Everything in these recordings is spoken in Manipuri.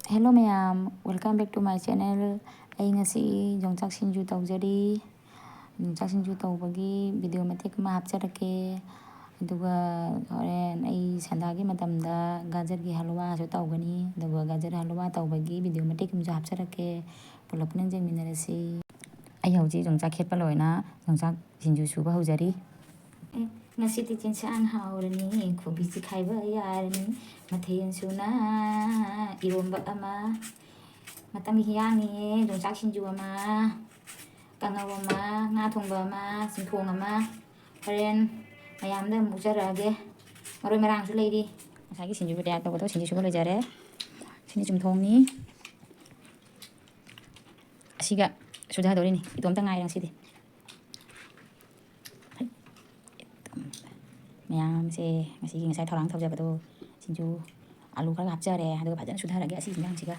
Hello ma'am, welcome back to my channel. Ay ngasi jongchak sinju tawjari. Jongchak sinju tawbagi video matek ma hapcharake. Aduga horen ay sandagi matamda gajar gi halwa so tawgani. Aduga gajar halwa tawbagi video matek ma hapcharake. Pulap nang jeng minarasi. Ay hauji jongchak khetpa loina jongchak sinju suba haujari. Ngasi ti chinsang haurani khobi chi khaiba yarani mathen suna iromba ama matam hiyangi jongchak sinju ama kangaw ama nga thongba ama simthong ama horen mayamda mukjarage maroi marang su leidi masagi sinju bidya to sinju suba lejare sini chumthongni asiga sudah dorini itom ta ngai rang sidi mẹ sẽ ngasi ngasai thorang thau jabado sinju alu khara hapjare aduga bhajan sudharage asi jinjang siga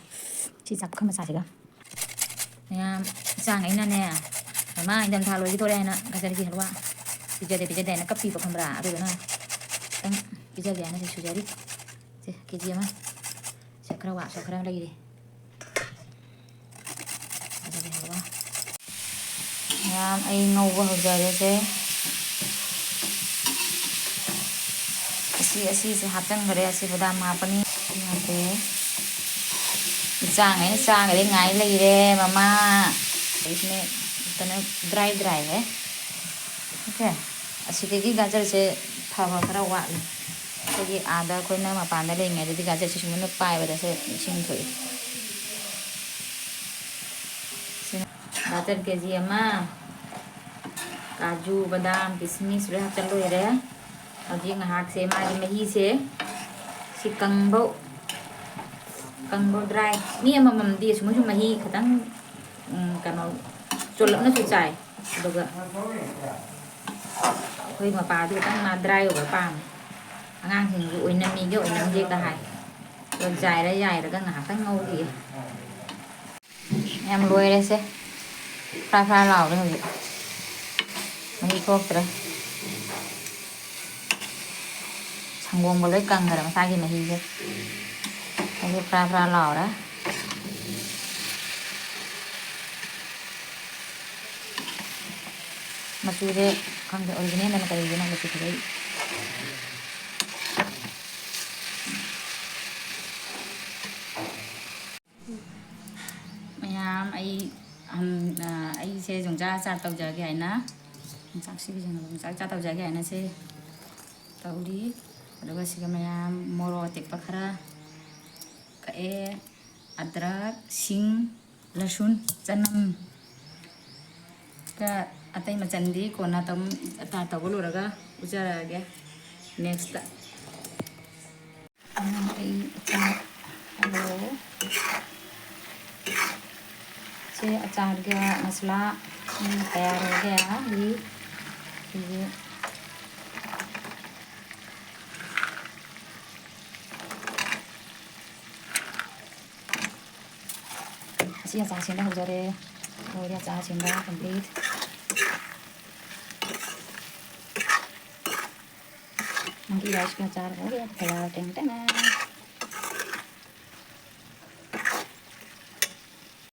si chak khama sa siga mẹ chang aina ne mama indam tha loi gi thore aina gajar gi halwa pijade na kapi pa khambra aduga na tang pijade ana se sujari se kg ama se khara wa so khara lagi de gajar gi halwa ai ngau ba hojare se asi se hapchang gare asi badam hapani yate chang gare ngai lagi re mama इसमें इतना ड्राई है okay asi degi gajar se phaba khara wa degi ada khoina mapanda lengai degi gajar se sumuna pai bada se sing thoi gajar kg ama kaju badam kismis re hapchang loi re अभी ngahak se mari mahi se si kangbo dry ni amam di sumu mahi khatang kano cholap na chu chai aduga khoi ma pa di tang ma dry over pam angang thing ru oina mi ge oina je ta hai lon chai ra ka ngahak tang ngau ki em loi re se fra lao re hoyi mahi khok tra 상공 벌레 깡가라 사기 마히게 여기 프라프라 나오라 마수제 강데 오리지널 나는 거기 나 마수 그래 ma'am आई से जोंजा चा तौ जागे हैना जोंजा सिबि जों जोंजा चा तौ जागे हैना से तौरी aduga siga mayam moro tekpa khara kae adrak sing lasun chanam ka atai machandi kona tam ata tawulu raga ujara ge next hello se achar ga masala tayar ho gaya ye Asi acha chinda hojare hori acha chinda complete monkey rice ka achar ho gaya tayar teng teng